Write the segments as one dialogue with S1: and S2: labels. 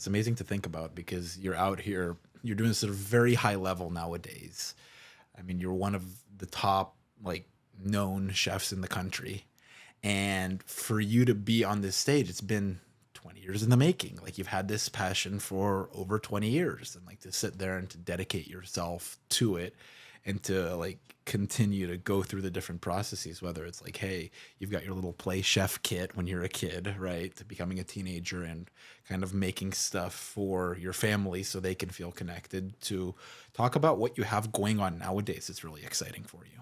S1: It's amazing to think about because you're out here, you're doing this at a very high level nowadays. I mean, you're one of the top, like, known chefs in the country. And for you to be on this stage, it's been 20 years in the making. Like, you've had this passion for over 20 years, and like to sit there and to dedicate yourself to it and to like continue to go through the different processes, whether it's like, hey, you've got your little play chef kit when you're a kid, right, to becoming a teenager and kind of making stuff for your family so they can feel connected, to talk about what you have going on nowadays. It's really exciting for you.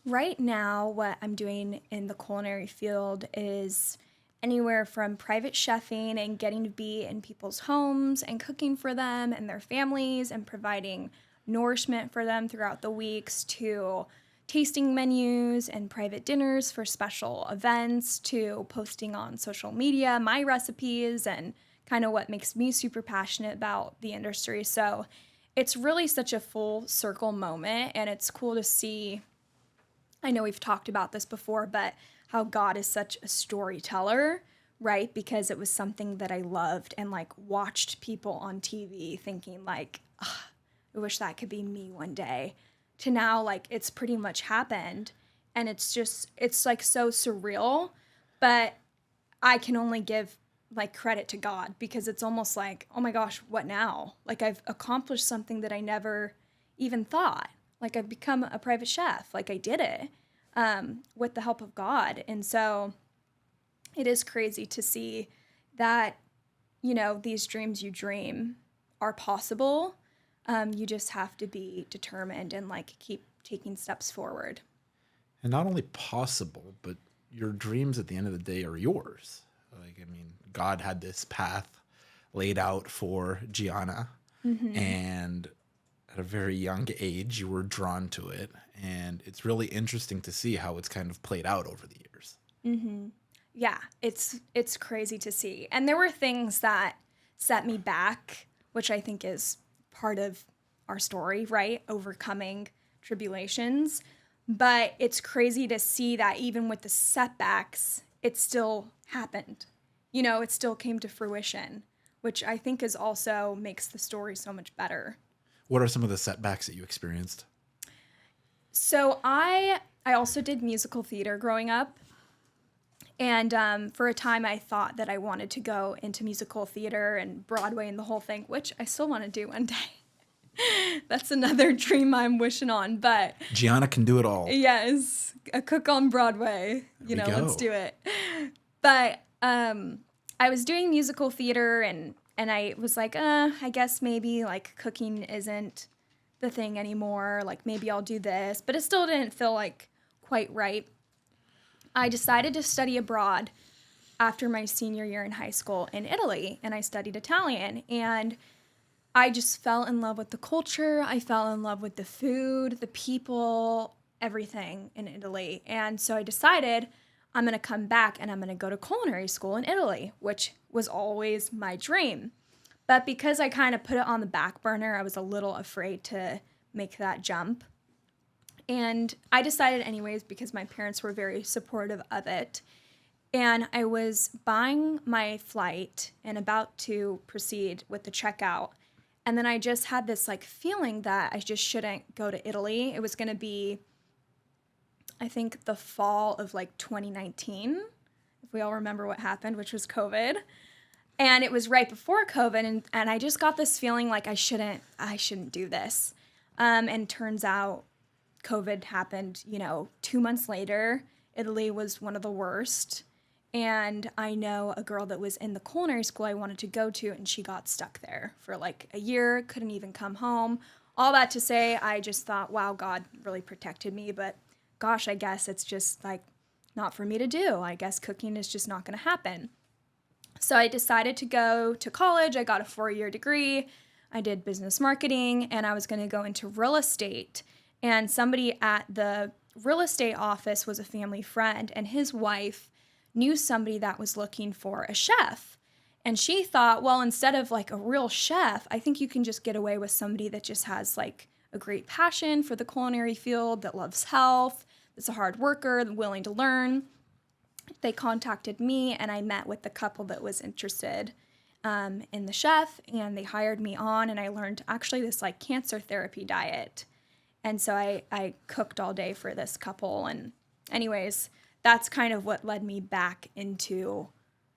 S2: Right now, what I'm doing in the culinary field is anywhere from private chefing and getting to be in people's homes and cooking for them and their families and providing nourishment for them throughout the weeks, to tasting menus and private dinners for special events, to posting on social media my recipes and kind of what makes me super passionate about the industry. So it's really such a full circle moment, and it's cool to see. I know we've talked about this before, but how God is such a storyteller, right? Because it was something that I loved and like watched people on TV thinking like, "Ugh, I wish that could be me one day," to now like it's pretty much happened. And it's like so surreal, but I can only give like credit to God, because it's almost like, oh my gosh, what now? Like I've accomplished something that I never even thought. Like I've become a private chef. Like I did it with the help of God. And so it is crazy to see that, these dreams you dream are possible. You just have to be determined and like keep taking steps forward.
S1: And not only possible, but your dreams at the end of the day are yours. Like, I mean, God had this path laid out for Gianna,
S2: Mm-hmm.
S1: and at a very young age, you were drawn to it. And it's really interesting to see how it's kind of played out over the years.
S2: Mm-hmm. Yeah, it's crazy to see. And there were things that set me back, which I think is part of our story, right? Overcoming tribulations. But it's crazy to see that even with the setbacks, it still happened. It still came to fruition, which I think is also makes the story so much better.
S1: What are some of the setbacks that you experienced?
S2: So I also did musical theater growing up. And for a time, I thought that I wanted to go into musical theater and Broadway and the whole thing, which I still want to do one day. That's another dream I'm wishing on. But
S1: Gianna can do it all.
S2: yes, a cook on Broadway,
S1: There we
S2: let's
S1: go.
S2: do it. But I was doing musical theater, and I was like, I guess maybe like cooking isn't the thing anymore. Like maybe I'll do this. But it still didn't feel like quite right. I decided to study abroad after my senior year in high school in Italy, and I studied Italian. And I just fell in love with the culture. I fell in love with the food, the people, everything in Italy. And so I decided I'm going to come back and I'm going to go to culinary school in Italy, which was always my dream. But because I kind of put it on the back burner, I was a little afraid to make that jump. And I decided anyways because my parents were very supportive of it. And I was buying my flight and about to proceed with the checkout. And then I just had this like feeling that I just shouldn't go to Italy. It was going to be, I think, the fall of like 2019, if we all remember what happened, which was COVID. And it was right before COVID, and I just got this feeling like I shouldn't do this. And turns out COVID happened, 2 months later. Italy was one of the worst. And I know a girl that was in the culinary school I wanted to go to, and she got stuck there for like a year, couldn't even come home. All that to say, I just thought, wow, God really protected me. But gosh, I guess it's just like not for me to do. I guess cooking is just not going to happen. So I decided to go to college. I got a 4-year degree. I did business marketing, and I was going to go into real estate. And somebody at the real estate office was a family friend, and his wife knew somebody that was looking for a chef. And she thought, well, instead of like a real chef, I think you can just get away with somebody that just has like a great passion for the culinary field, that loves health, that's a hard worker, willing to learn. They contacted me, and I met with the couple that was interested. in the chef, and they hired me on, and I learned actually this like cancer therapy diet. And so I cooked all day for this couple. And anyways, that's kind of what led me back into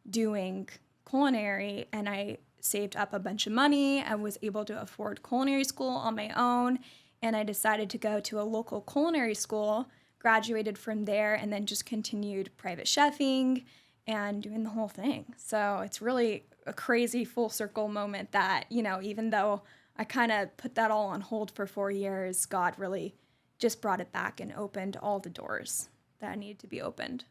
S2: doing culinary. And I saved up a bunch of money. I was able to afford culinary school on my own. And I decided to go to a local culinary school, graduated from there, and then just continued private chefing and doing the whole thing. So it's really a crazy full circle moment that, you know, even though I kind of put that all on hold for 4 years, God really just brought it back and opened all the doors that needed to be opened.